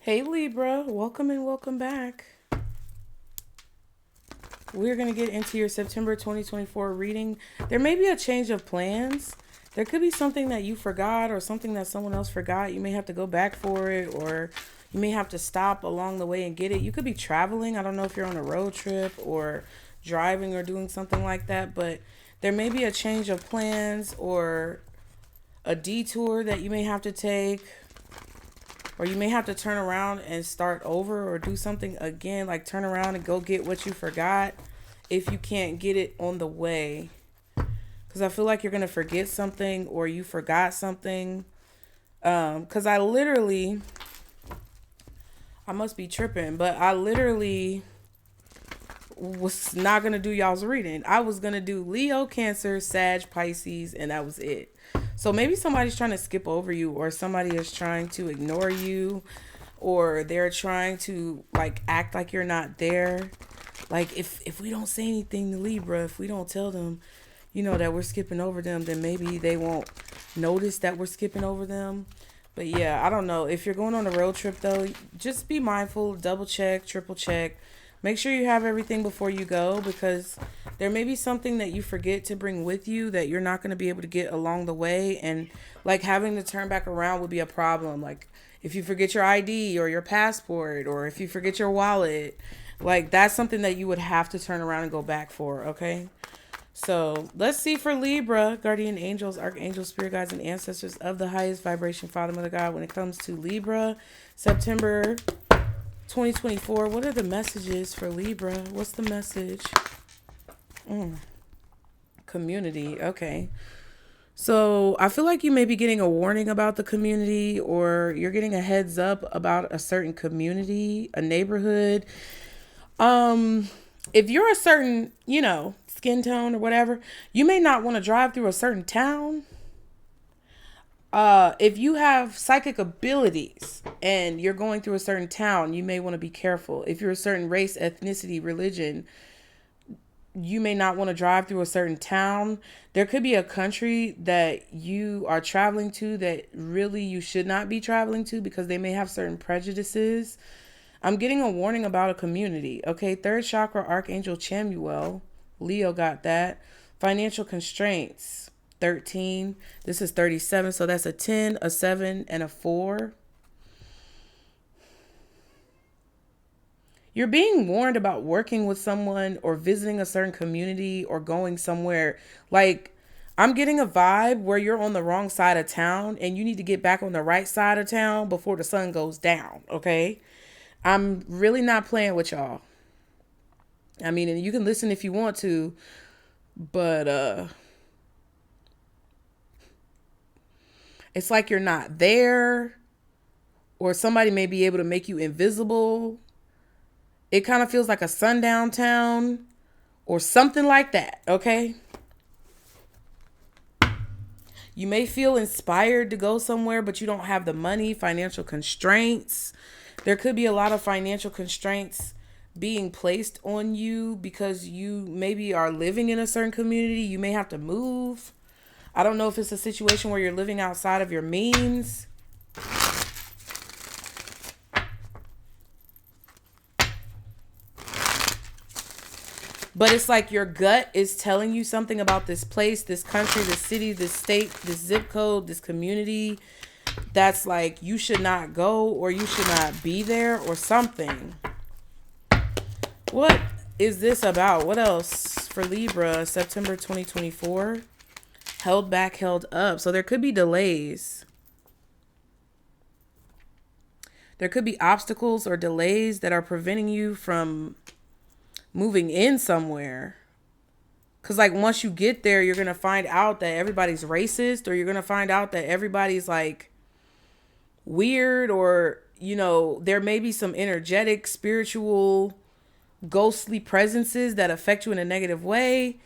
Hey Libra, welcome and welcome back. We're going to get into your September 2024 reading. There may be a change of plans. There could be something that you forgot or something that someone else forgot. You may have to go back for it, or you may have to stop along the way and get it. You could be traveling. I don't know if you're on a road trip or driving or doing something like that, but there may be a change of plans or a detour that you may have to take. Or you may have to turn around and start over or do something again, like turn around and go get what you forgot if you can't get it on the way. Because I feel like you're going to forget something or you forgot something. Because I must be tripping, but I literally was not going to do y'all's reading. I was going to do Leo, Cancer, Sag, Pisces, and that was it. So maybe somebody's trying to skip over you, or somebody is trying to ignore you, or they're trying to like act like you're not there. Like if we don't say anything to Libra, if we don't tell them, that we're skipping over them, then maybe they won't notice that we're skipping over them. But yeah, I don't know. If you're going on a road trip though, just be mindful, double check, triple check. Make sure you have everything before you go, because there may be something that you forget to bring with you that you're not going to be able to get along the way. And like having to turn back around would be a problem. Like if you forget your ID or your passport, or if you forget your wallet, like that's something that you would have to turn around and go back for. Okay. So let's see for Libra, guardian angels, archangels, spirit guides, and ancestors of the highest vibration, Father, Mother, God. When it comes to Libra, September 2024, what are the messages for Libra? What's the message? Community. Okay. So I feel like you may be getting a warning about the community, or you're getting a heads up about a certain community, a neighborhood. If you're a certain, skin tone or whatever, you may not want to drive through a certain town. If you have psychic abilities and you're going through a certain town, you may want to be careful. If you're a certain race, ethnicity, religion, you may not want to drive through a certain town. There could be a country that you are traveling to that really you should not be traveling to, because they may have certain prejudices. I'm getting a warning about a community. Okay, third chakra, Archangel Chamuel. Leo got that. Financial constraints. 13. This is 37. So that's a 10, a 7, and a 4. You're being warned about working with someone or visiting a certain community or going somewhere. Like, I'm getting a vibe where you're on the wrong side of town and you need to get back on the right side of town before the sun goes down. Okay. I'm really not playing with y'all. I mean, and you can listen if you want to, but, it's like you're not there, or somebody may be able to make you invisible. It kind of feels like a sundown town or something like that, okay? You may feel inspired to go somewhere, but you don't have the money, financial constraints. There could be a lot of financial constraints being placed on you because you maybe are living in a certain community. You may have to move. I don't know if it's a situation where you're living outside of your means. But it's like your gut is telling you something about this place, this country, this city, this state, this zip code, this community. That's like you should not go, or you should not be there, or something. What is this about? What else for Libra, September 2024? Held back, held up. So there could be delays. There could be obstacles or delays that are preventing you from moving in somewhere. Because like once you get there, you're going to find out that everybody's racist, or you're going to find out that everybody's like weird, or, there may be some energetic, spiritual, ghostly presences that affect you in a negative way.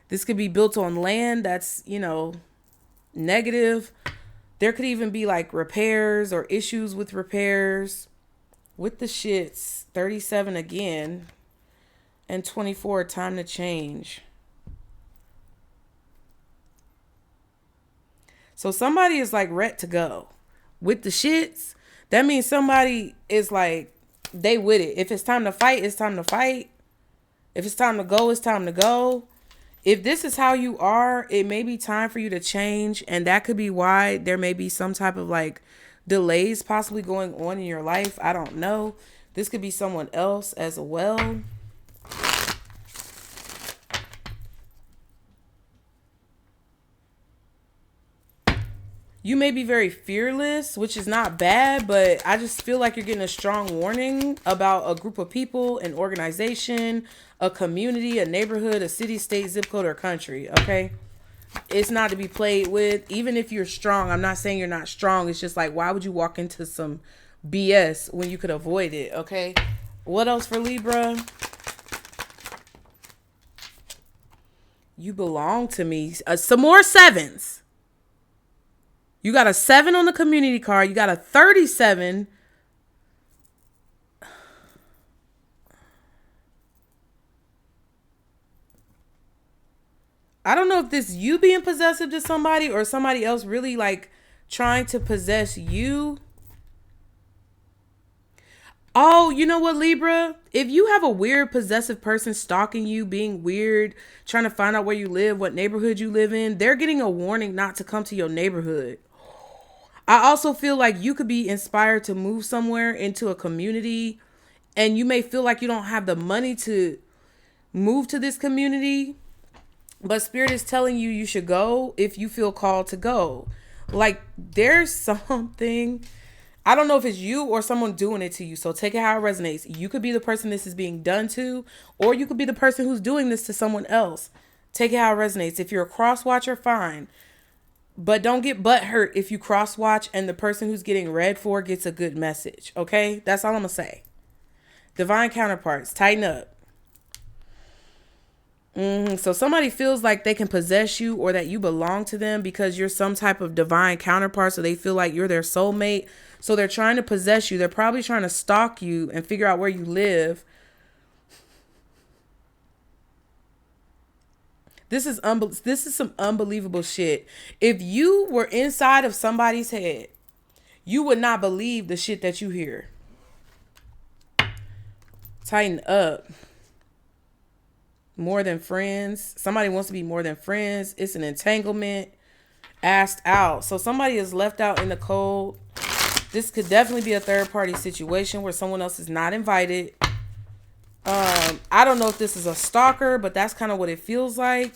This could be built on land that's, negative. There could even be like repairs or issues with repairs. With the shits, 37 again, and 24, time to change. So somebody is like ready to go. With the shits, That means somebody is like, they with it. If it's time to fight, it's time to fight. If it's time to go, it's time to go. If this is how you are, it may be time for you to change. And that could be why there may be some type of like delays possibly going on in your life. I don't know. This could be someone else as well. You may be very fearless, which is not bad, but I just feel like you're getting a strong warning about a group of people, an organization, a community, a neighborhood, a city, state, zip code, or country, okay? It's not to be played with. Even if you're strong, I'm not saying you're not strong. It's just like, why would you walk into some BS when you could avoid it, okay? What else for Libra? You belong to me. Some more sevens. You got a 7 on the community card. You got a 37. I don't know if this you being possessive to somebody or somebody else really like trying to possess you. Oh, you know what, Libra? If you have a weird possessive person stalking you, being weird, trying to find out where you live, what neighborhood you live in, they're getting a warning not to come to your neighborhood. I also feel like you could be inspired to move somewhere into a community, and you may feel like you don't have the money to move to this community, but Spirit is telling you you should go if you feel called to go. Like there's something, I don't know if it's you or someone doing it to you. So take it how it resonates. You could be the person this is being done to, or you could be the person who's doing this to someone else. Take it how it resonates. If you're a cross watcher, fine. But don't get butt hurt if you cross watch and the person who's getting read for gets a good message. Okay? That's all I'm going to say. Divine counterparts, tighten up. So somebody feels like they can possess you or that you belong to them because you're some type of divine counterpart. So they feel like you're their soulmate. So they're trying to possess you. They're probably trying to stalk you and figure out where you live. This is some unbelievable shit. If you were inside of somebody's head, you would not believe the shit that you hear. Tighten up. More than friends. Somebody wants to be more than friends. It's an entanglement. Asked out. So somebody is left out in the cold. This could definitely be a third party situation where someone else is not invited. I don't know if this is a stalker, but that's kind of what it feels like.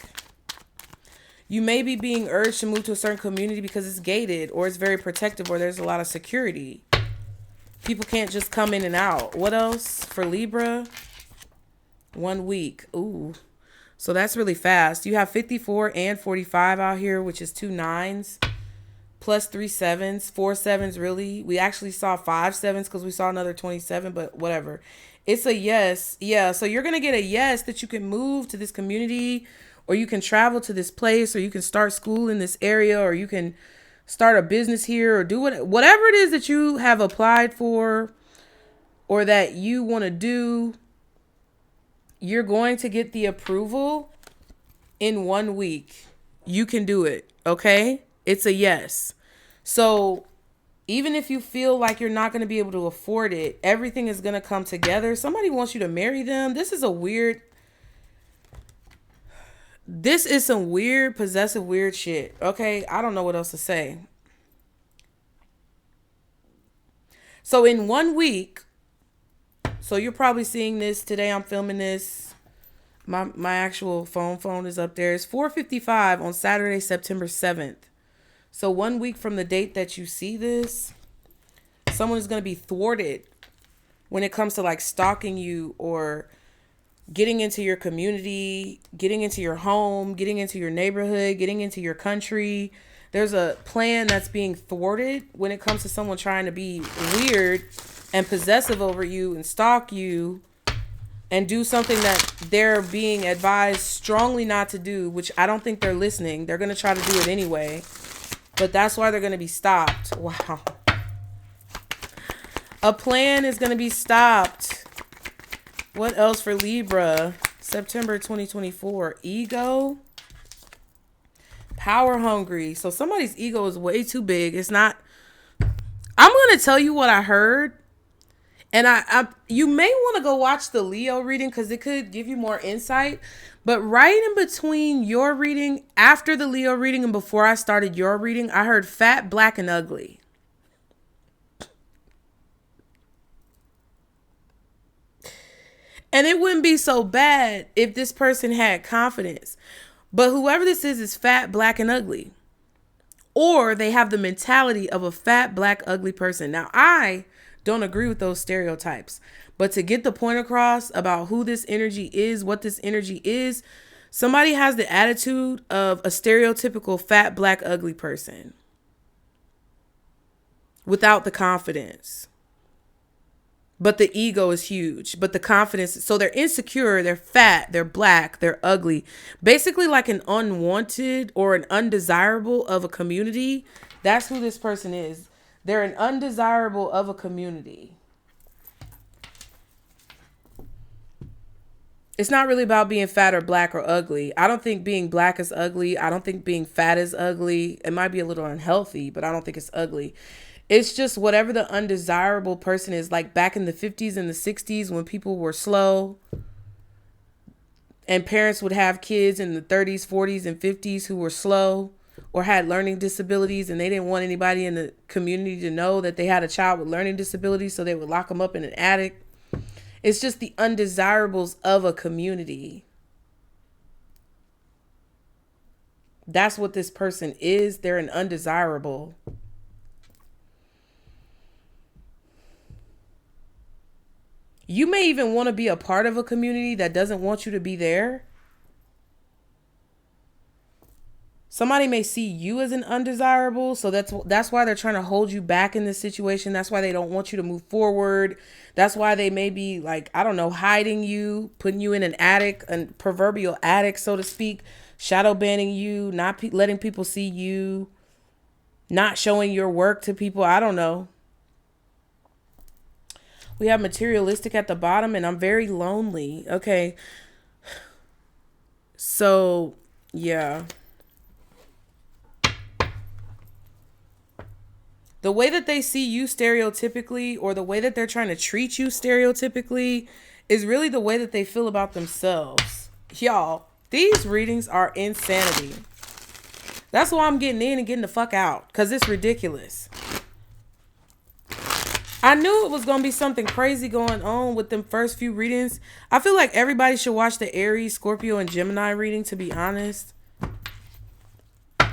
You may be being urged to move to a certain community because it's gated or it's very protective or there's a lot of security. People can't just come in and out. What else for Libra? 1 week. Ooh. So that's really fast. You have 54 and 45 out here, which is 2 9s plus 3 7s, 4 7s really. We actually saw 5 7s because we saw another 27, but whatever. It's a yes. Yeah. So you're going to get a yes that you can move to this community or you can travel to this place or you can start school in this area or you can start a business here or do whatever it is that you have applied for or that you want to do. You're going to get the approval in 1 week. You can do it. Okay. It's a yes. So even if you feel like you're not going to be able to afford it, everything is going to come together. Somebody wants you to marry them. This is some weird, possessive, weird shit. Okay. I don't know what else to say. So in 1 week, so you're probably seeing this today. I'm filming this. My actual phone is up there. It's 4:55 on Saturday, September 7th. So 1 week from the date that you see this, someone is going to be thwarted when it comes to like stalking you or getting into your community, getting into your home, getting into your neighborhood, getting into your country. There's a plan that's being thwarted when it comes to someone trying to be weird and possessive over you and stalk you and do something that they're being advised strongly not to do, which I don't think they're listening. They're going to try to do it anyway. But that's why they're going to be stopped. Wow. A plan is going to be stopped. What else for Libra? September 2024. Ego. Power hungry. So somebody's ego is way too big. It's not. I'm want to tell you what I heard. And you may want to go watch the Leo reading because it could give you more insight. But right in between your reading, after the Leo reading and before I started your reading, I heard fat, black, and ugly. And it wouldn't be so bad if this person had confidence. But whoever this is fat, black, and ugly. Or they have the mentality of a fat, black, ugly person. Now, I don't agree with those stereotypes. But to get the point across about who this energy is, what this energy is, somebody has the attitude of a stereotypical fat, black, ugly person. Without the confidence. But the ego is huge. But the confidence, so they're insecure, they're fat, they're black, they're ugly. Basically like an unwanted or an undesirable of a community. That's who this person is. They're an undesirable of a community. It's not really about being fat or black or ugly. I don't think being black is ugly. I don't think being fat is ugly. It might be a little unhealthy, but I don't think it's ugly. It's just whatever the undesirable person is, like back in the 50s and the 60s when people were slow and parents would have kids in the 30s, 40s, and 50s who were slow or had learning disabilities, and they didn't want anybody in the community to know that they had a child with learning disabilities, so they would lock them up in an attic. It's just the undesirables of a community. That's what this person is. They're an undesirable. You may even want to be a part of a community that doesn't want you to be there. Somebody may see you as an undesirable, so that's why they're trying to hold you back in this situation. That's why they don't want you to move forward. That's why they may be like, I don't know, hiding you, putting you in an attic, a proverbial attic, so to speak, shadow banning you, not letting people see you, not showing your work to people. I don't know. We have materialistic at the bottom, and I'm very lonely. Okay. So, yeah. The way that they see you stereotypically, or the way that they're trying to treat you stereotypically, is really the way that they feel about themselves. Y'all, these readings are insanity. That's why I'm getting in and getting the fuck out, because it's ridiculous. I knew it was going to be something crazy going on with them first few readings. I feel like everybody should watch the Aries, Scorpio, and Gemini reading, to be honest.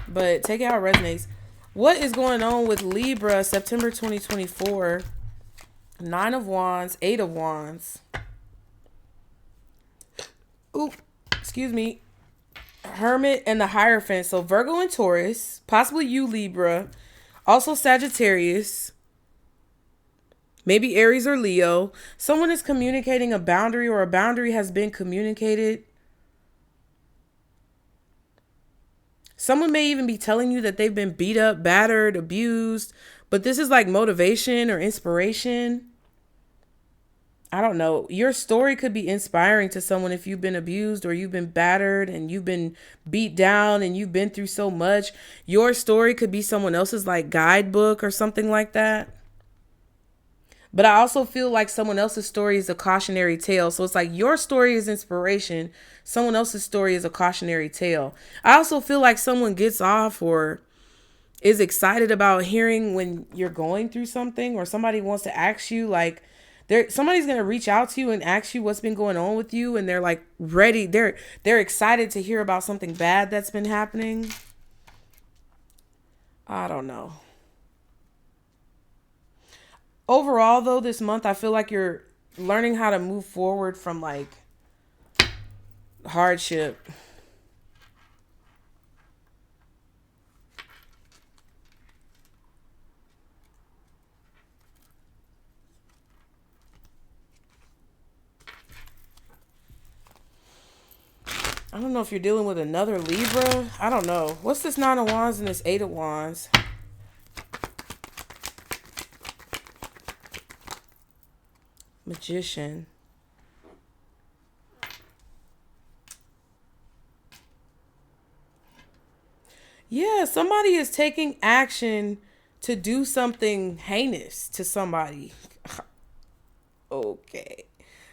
But take it how it resonates. What is going on with Libra, September 2024? 9 of Wands, 8 of Wands. Ooh, excuse me. Hermit and the Hierophant. So Virgo and Taurus, possibly you, Libra. Also Sagittarius. Maybe Aries or Leo. Someone is communicating a boundary, or a boundary has been communicated. Someone may even be telling you that they've been beat up, battered, abused, but this is like motivation or inspiration. I don't know. Your story could be inspiring to someone if you've been abused or you've been battered and you've been beat down and you've been through so much. Your story could be someone else's like guidebook or something like that. But I also feel like someone else's story is a cautionary tale. So it's like your story is inspiration. Someone else's story is a cautionary tale. I also feel like someone gets off or is excited about hearing when you're going through something, or somebody wants to ask you, like, somebody's going to reach out to you and ask you what's been going on with you. And they're like ready. They're excited to hear about something bad that's been happening. I don't know. Overall, though, this month, I feel like you're learning how to move forward from like hardship. I don't know if you're dealing with another Libra. I don't know. What's this 9 of Wands and this 8 of Wands? Magician. Yeah, somebody is taking action to do something heinous to somebody. Okay.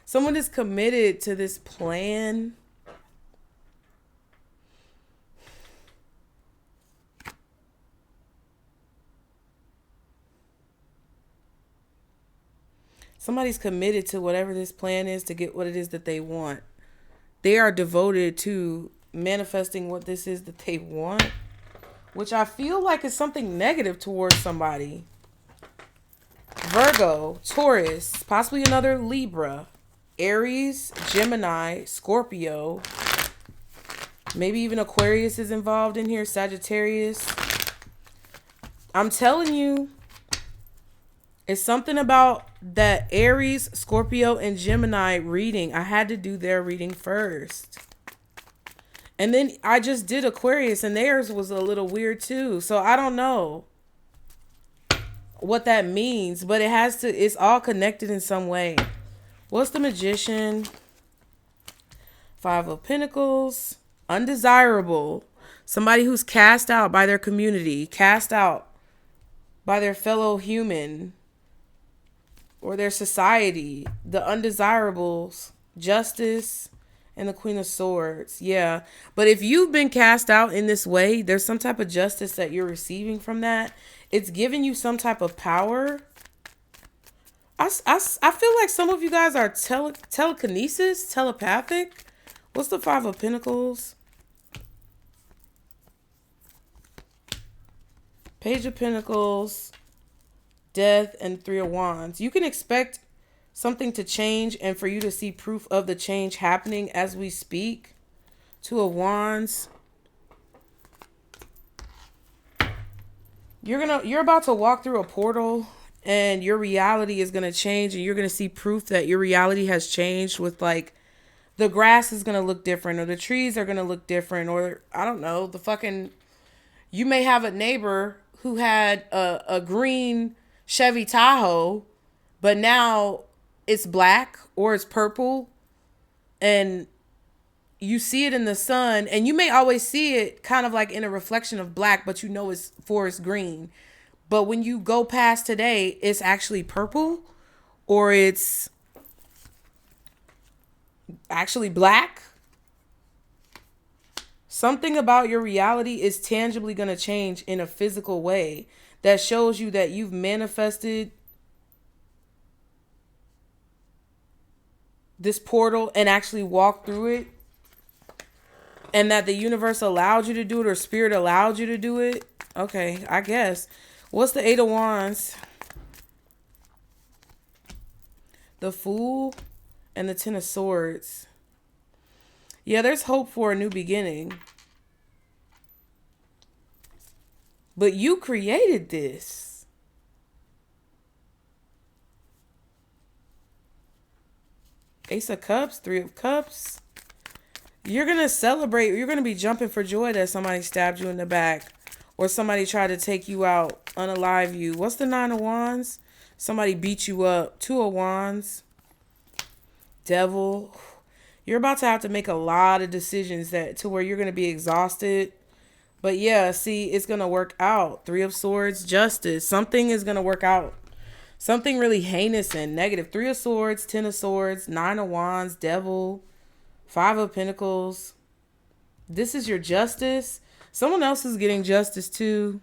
Someone is committed to this plan. Somebody's committed to whatever this plan is to get what it is that they want. They are devoted to manifesting what this is that they want, which I feel like is something negative towards somebody. Virgo, Taurus, possibly another Libra, Aries, Gemini, Scorpio, maybe even Aquarius is involved in here, Sagittarius. I'm telling you, it's something about that Aries, Scorpio, and Gemini reading. I had to do their reading first. And then I just did Aquarius and theirs was a little weird too. So I don't know what that means, but it's all connected in some way. What's the Magician? Five of Pentacles. Undesirable. Somebody who's cast out by their community, cast out by their fellow human or their society. The undesirables. Justice. And the Queen of Swords. Yeah. But if you've been cast out in this way, there's some type of justice that you're receiving from that. It's giving you some type of power. I feel like some of you guys are telekinesis, telepathic. What's the Five of Pentacles? Page of Pentacles. Death and Three of Wands. You can expect something to change and for you to see proof of the change happening as we speak. Two of Wands. You're about to walk through a portal and your reality is going to change and you're going to see proof that your reality has changed with like the grass is going to look different or the trees are going to look different or I don't know, you may have a neighbor who had a green Chevy Tahoe, but now it's black or it's purple and you see it in the sun and you may always see it kind of like in a reflection of black, but you know it's forest green. But when you go past today, it's actually purple or it's actually black. Something about your reality is tangibly going to change in a physical way that shows you that you've manifested this portal and actually walked through it. And that the universe allowed you to do it or spirit allowed you to do it. Okay, I guess. What's the Eight of Wands? The Fool and the Ten of Swords. Yeah, there's hope for a new beginning. But you created this. Ace of Cups, Three of Cups. You're going to celebrate. You're going to be jumping for joy that somebody stabbed you in the back. Or somebody tried to take you out, unalive you. What's the Nine of Wands? Somebody beat you up. Two of Wands. Devil. You're about to have to make a lot of decisions to where you're going to be exhausted. But yeah, see, it's going to work out. Three of Swords, Justice. Something is going to work out. Something really heinous and negative. Three of Swords, Ten of Swords, Nine of Wands, Devil, Five of Pentacles. This is your justice. Someone else is getting justice too.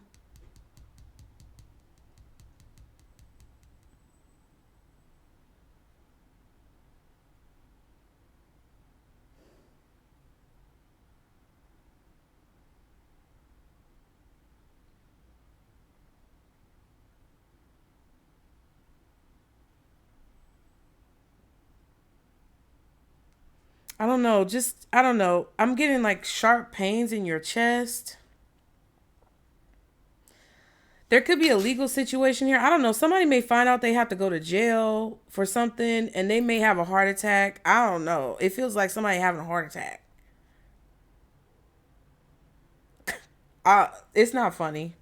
I don't know. I don't know. I'm getting like sharp pains in your chest. There could be a legal situation here. I don't know. Somebody may find out they have to go to jail for something and they may have a heart attack. I don't know. It feels like somebody having a heart attack. It's not funny.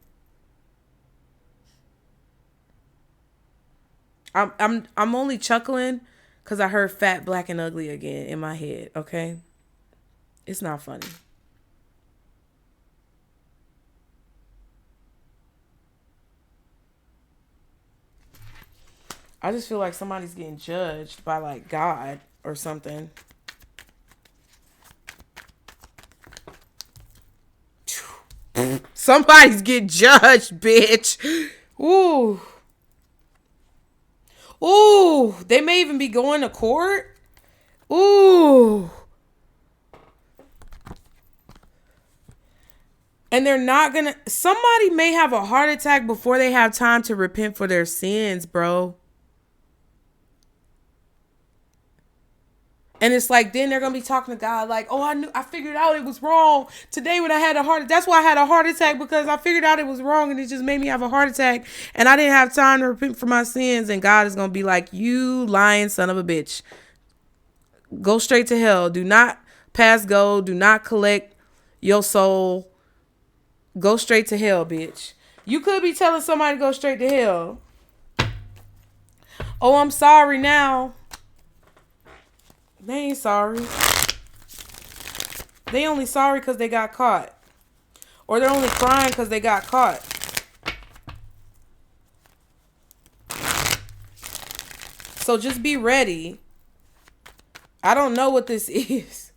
I'm only chuckling because I heard fat, black, and ugly again in my head, okay? It's not funny. I just feel like somebody's getting judged by like God or something. Somebody's getting judged, bitch. Ooh. Ooh. They may even be going to court. Ooh. And they're not gonna. Somebody may have a heart attack before they have time to repent for their sins, bro. And it's like, then they're going to be talking to God like, oh, I figured out it was wrong today when I had a heart attack. That's why I had a heart attack, because I figured out it was wrong and it just made me have a heart attack. And I didn't have time to repent for my sins. And God is going to be like, you lying son of a bitch. Go straight to hell. Do not pass go. Do not collect your soul. Go straight to hell, bitch. You could be telling somebody to go straight to hell. Oh, I'm sorry now. They ain't sorry. They only sorry because they got caught. Or they're only crying because they got caught. So just be ready. I don't know what this is.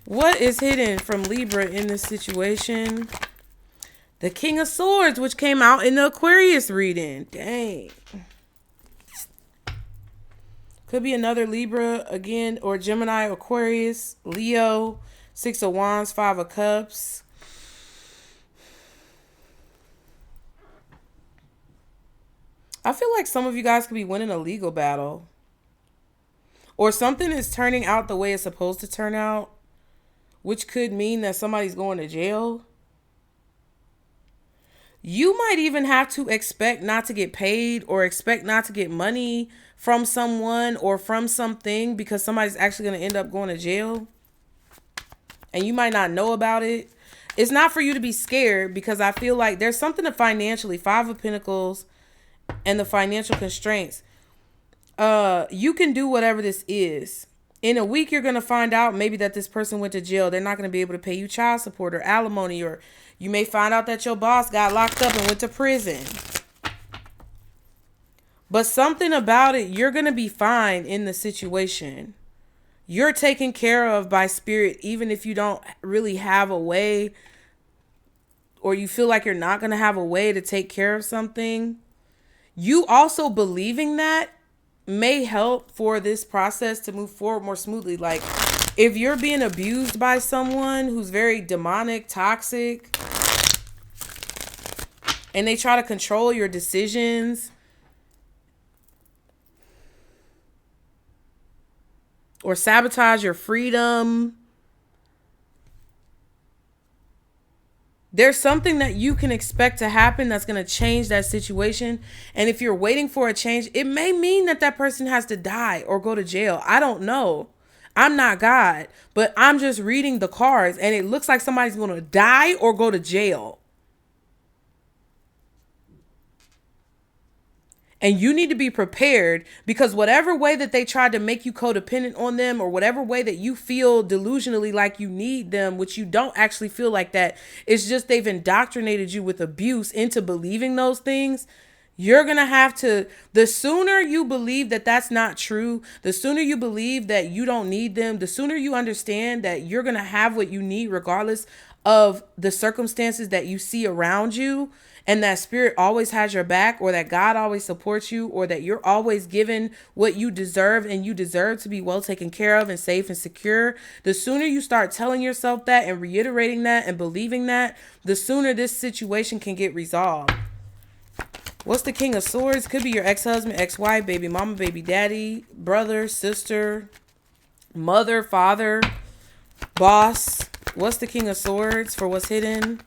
What is hidden from Libra in this situation? The King of Swords, which came out in the Aquarius reading. Dang. Could be another Libra again, or Gemini, Aquarius, Leo, 6 of Wands, 5 of Cups. I feel like some of you guys could be winning a legal battle. Or something is turning out the way it's supposed to turn out, which could mean that somebody's going to jail. You might even have to expect not to get paid or expect not to get money from someone or from something because somebody's actually going to end up going to jail. And you might not know about it. It's not for you to be scared, because I feel like there's something to financially, 5 of Pentacles and the financial constraints. You can do whatever this is. In a week, you're going to find out maybe that this person went to jail. They're not going to be able to pay you child support or alimony, or you may find out that your boss got locked up and went to prison. But something about it, you're going to be fine in the situation. You're taken care of by spirit, even if you don't really have a way, or you feel like you're not going to have a way to take care of something. You also believing that may help for this process to move forward more smoothly. Like, if you're being abused by someone who's very demonic, toxic, and they try to control your decisions, or sabotage your freedom, there's something that you can expect to happen that's going to change that situation. And if you're waiting for a change, it may mean that that person has to die or go to jail. I don't know. I'm not God, but I'm just reading the cards, and it looks like somebody's going to die or go to jail. And you need to be prepared, because whatever way that they tried to make you codependent on them, or whatever way that you feel delusionally like you need them, which you don't actually feel like that, it's just they've indoctrinated you with abuse into believing those things. You're going to have to, the sooner you believe that that's not true, the sooner you believe that you don't need them, the sooner you understand that you're going to have what you need regardless of the circumstances that you see around you, and that spirit always has your back, or that God always supports you, or that you're always given what you deserve, and you deserve to be well taken care of and safe and secure. The sooner you start telling yourself that and reiterating that and believing that, the sooner this situation can get resolved. What's the King of Swords? Could be your ex-husband, ex-wife, baby mama, baby daddy, brother, sister, mother, father, boss. What's the King of Swords for what's hidden?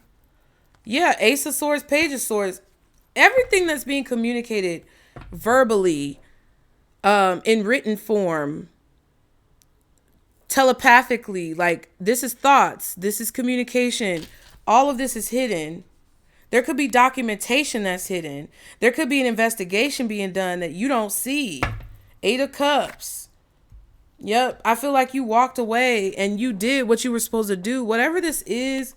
Yeah, Ace of Swords, Page of Swords. Everything that's being communicated verbally, in written form, telepathically, like, this is thoughts, this is communication. All of this is hidden. There could be documentation that's hidden. There could be an investigation being done that you don't see. 8 of Cups. Yep, I feel like you walked away and you did what you were supposed to do. Whatever this is,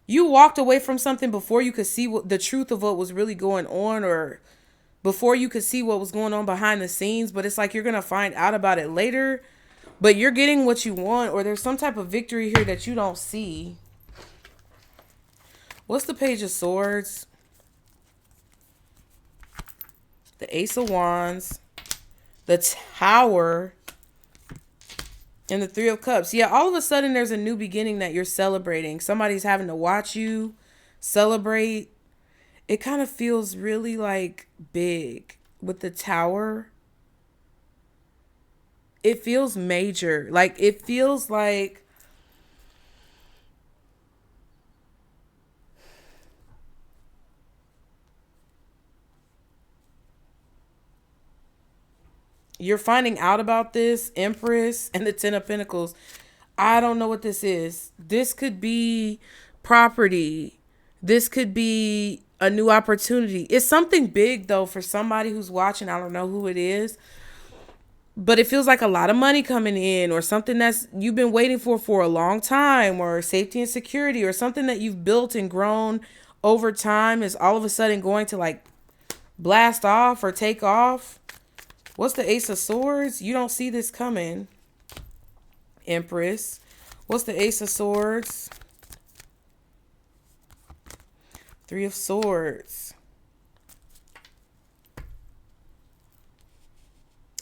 you walked away from something before you could see the truth of what was really going on, or before you could see what was going on behind the scenes, but it's like you're going to find out about it later, but you're getting what you want, or there's some type of victory here that you don't see. What's the Page of Swords? The Ace of Wands, the Tower, and the Three of Cups. Yeah, all of a sudden there's a new beginning that you're celebrating. Somebody's having to watch you celebrate. It kind of feels really like big with the Tower. It feels major. Like it feels like you're finding out about this, Empress and the Ten of Pentacles. I don't know what this is. This could be property. This could be a new opportunity. It's something big, though, for somebody who's watching. I don't know who it is. But it feels like a lot of money coming in, or something that's you've been waiting for a long time, or safety and security, or something that you've built and grown over time is all of a sudden going to like blast off or take off. What's the Ace of Swords? You don't see this coming, Empress. What's the Ace of Swords? Three of Swords.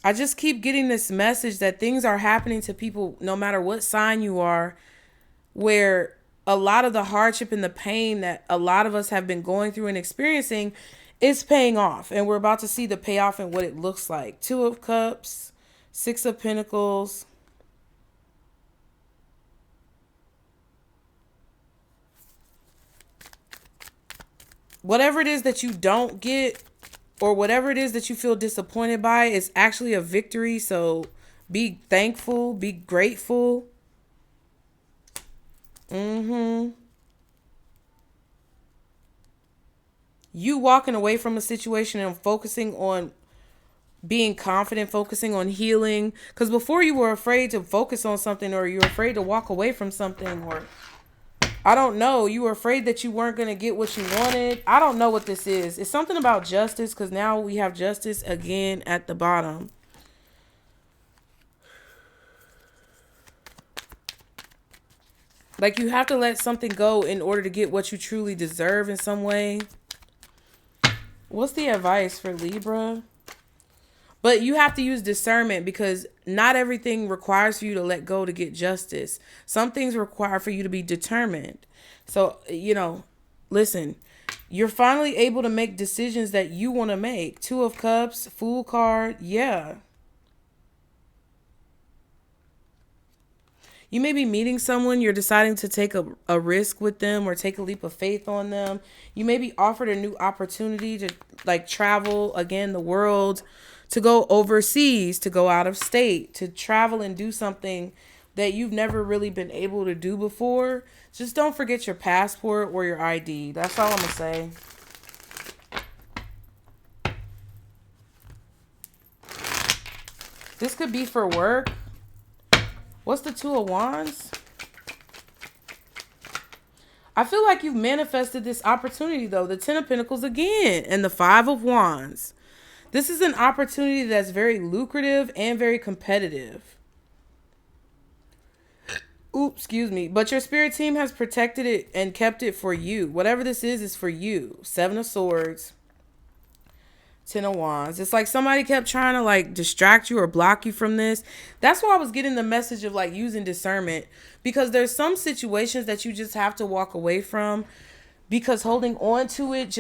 I just keep getting this message that things are happening to people, no matter what sign you are, where a lot of the hardship and the pain that a lot of us have been going through and experiencing is paying off. And we're about to see the payoff and what it looks like. Two of Cups, Six of Pentacles. Whatever it is that you don't get, or whatever it is that you feel disappointed by, is actually a victory. So be thankful, be grateful. You walking away from a situation and focusing on being confident, focusing on healing. Because before you were afraid to focus on something, or you were afraid to walk away from something, or I don't know, you were afraid that you weren't going to get what you wanted. I don't know what this is. It's something about justice, because now we have justice again at the bottom. Like you have to let something go in order to get what you truly deserve in some way. What's the advice for Libra? But you have to use discernment, because not everything requires for you to let go to get justice. Some things require for you to be determined. So, listen, you're finally able to make decisions that you want to make. Two of Cups, Fool card. Yeah. You may be meeting someone, you're deciding to take a risk with them, or take a leap of faith on them. You may be offered a new opportunity to like travel again the world, to go overseas, to go out of state, to travel and do something that you've never really been able to do before. Just don't forget your passport or your ID. That's all I'm going to say. This could be for work. What's the Two of Wands? I feel like you've manifested this opportunity, though. The Ten of Pentacles again, and the Five of Wands. This is an opportunity that's very lucrative and very competitive. Oops, excuse me. But your spirit team has protected it and kept it for you. Whatever this is for you. Seven of Swords. Ten of Wands. It's like somebody kept trying to like distract you or block you from this. That's why I was getting the message of like using discernment, because there's some situations that you just have to walk away from, because holding on to it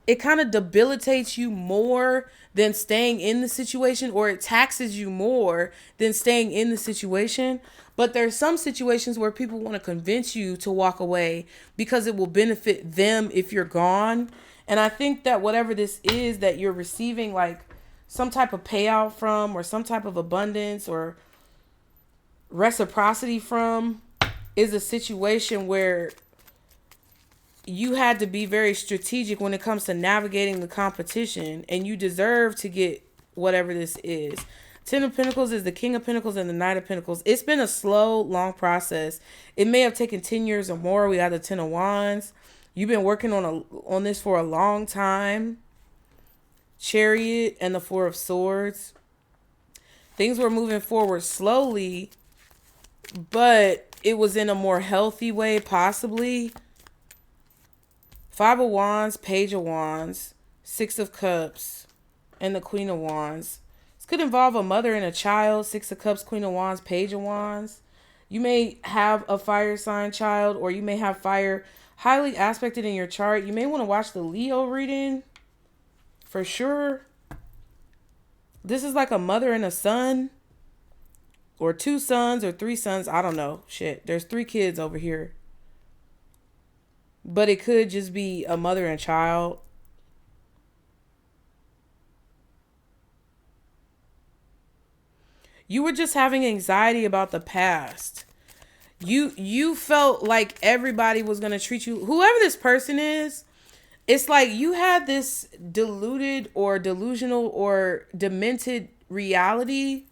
it kind of debilitates you more than staying in the situation, or it taxes you more than staying in the situation. But there's some situations where people want to convince you to walk away because it will benefit them if you're gone. And I think that whatever this is that you're receiving, like some type of payout from, or some type of abundance or reciprocity from, is a situation where you had to be very strategic when it comes to navigating the competition, and you deserve to get whatever this is. Ten of Pentacles is the King of Pentacles and the Knight of Pentacles. It's been a slow, long process. It may have taken 10 years or more. We got the Ten of Wands. You've been working on this for a long time. Chariot, and the Four of Swords. Things were moving forward slowly, but it was in a more healthy way, possibly. Five of Wands, Page of Wands, Six of Cups, and the Queen of Wands. This could involve a mother and a child. Six of Cups, Queen of Wands, Page of Wands. You may have a fire sign child, or you may have fire highly aspected in your chart. You may want to watch the Leo reading for sure. This is like a mother and a son, or two sons or three sons. I don't know. Shit, there's three kids over here. But it could just be a mother and child. You were just having anxiety about the past. You felt like everybody was going to treat you, whoever this person is, it's like you had this deluded or delusional or demented reality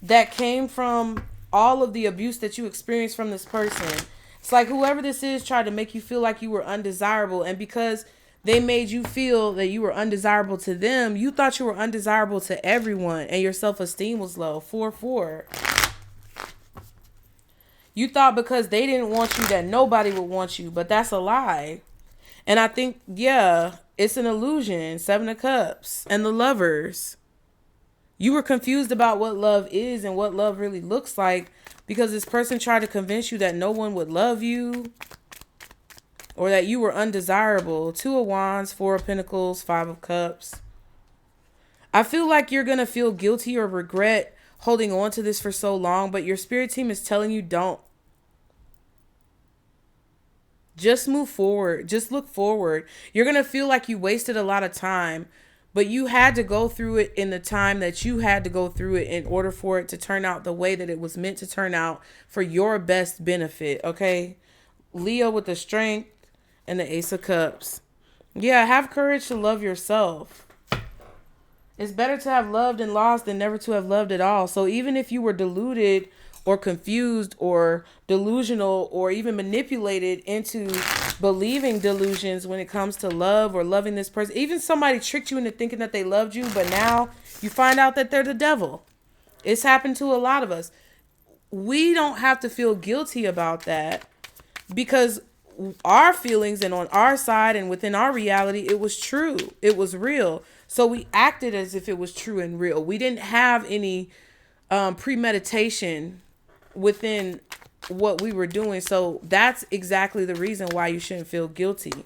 that came from all of the abuse that you experienced from this person. It's like whoever this is tried to make you feel like you were undesirable. And because they made you feel that you were undesirable to them, you thought you were undesirable to everyone. And your self-esteem was low. 4-4. You thought because they didn't want you that nobody would want you. But that's a lie. And I think, yeah, it's an illusion. 7 of Cups and the Lovers. You were confused about what love is and what love really looks like because this person tried to convince you that no one would love you or that you were undesirable. 2 of Wands, 4 of Pentacles, 5 of Cups. I feel like you're going to feel guilty or regret holding on to this for so long, but your spirit team is telling you don't. Just move forward. Just look forward. You're going to feel like you wasted a lot of time, but you had to go through it in the time that you had to go through it in order for it to turn out the way that it was meant to turn out for your best benefit. Okay. Leo with the Strength and the Ace of Cups. Yeah. Have courage to love yourself. It's better to have loved and lost than never to have loved at all. So even if you were deluded or confused or delusional or even manipulated into believing delusions when it comes to love or loving this person. Even somebody tricked you into thinking that they loved you, but now you find out that they're the devil. It's happened to a lot of us. We don't have to feel guilty about that because our feelings and on our side and within our reality, it was true. It was real. So we acted as if it was true and real. We didn't have any premeditation within what we were doing. So that's exactly the reason why you shouldn't feel guilty.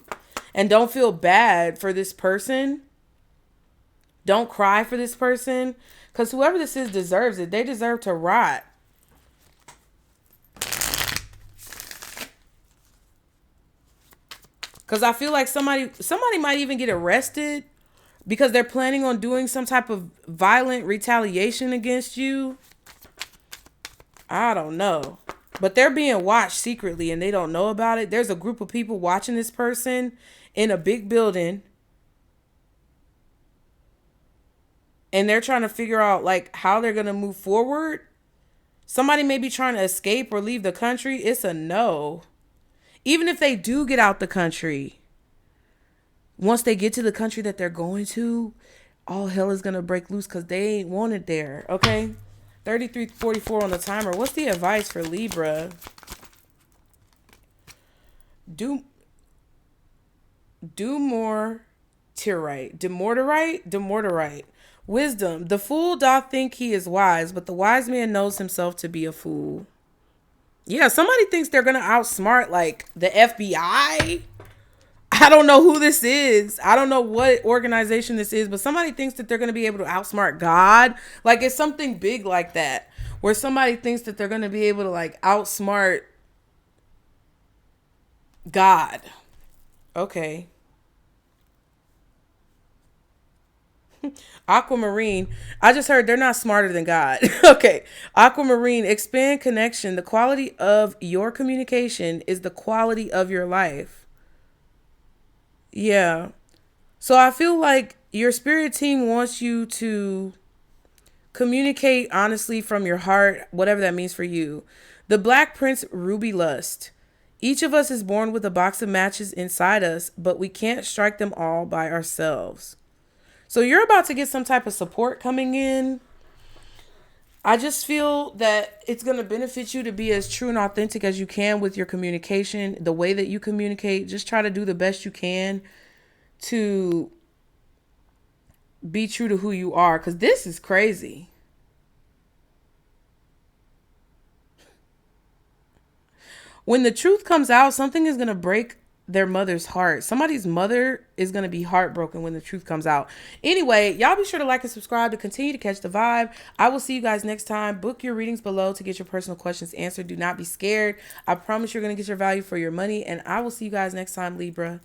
And don't feel bad for this person. Don't cry for this person. Because whoever this is deserves it. They deserve to rot. Because I feel like somebody might even get arrested because they're planning on doing some type of violent retaliation against you. I don't know. But they're being watched secretly and they don't know about it. There's a group of people watching this person in a big building. And they're trying to figure out like how they're going to move forward. Somebody may be trying to escape or leave the country. It's a no. Even if they do get out the country, once they get to the country that they're going to, all hell is going to break loose because they ain't wanted there. Okay. 33:44 on the timer. What's the advice for Libra? Do more Tirite. Demorderite. Wisdom. The fool doth think he is wise, but the wise man knows himself to be a fool. Yeah, somebody thinks they're going to outsmart like the FBI. I don't know who this is. I don't know what organization this is, but somebody thinks that they're going to be able to outsmart God. Like it's something big like that where somebody thinks that they're going to be able to like outsmart God. Okay. Aquamarine. I just heard they're not smarter than God. Okay. Aquamarine. Expand connection. The quality of your communication is the quality of your life. Yeah. So I feel like your spirit team wants you to communicate honestly from your heart, whatever that means for you. The Black Prince, Ruby Lust. Each of us is born with a box of matches inside us, but we can't strike them all by ourselves. So you're about to get some type of support coming in. I just feel that it's going to benefit you to be as true and authentic as you can with your communication, the way that you communicate. Just try to do the best you can to be true to who you are, because this is crazy. When the truth comes out, something is going to break their mother's heart. Somebody's mother is going to be heartbroken when the truth comes out. Anyway, y'all be sure to like and subscribe to continue to catch the vibe. I will see you guys next time. Book your readings below to get your personal questions answered. Do not be scared. I promise you're going to get your value for your money, and I will see you guys next time, Libra.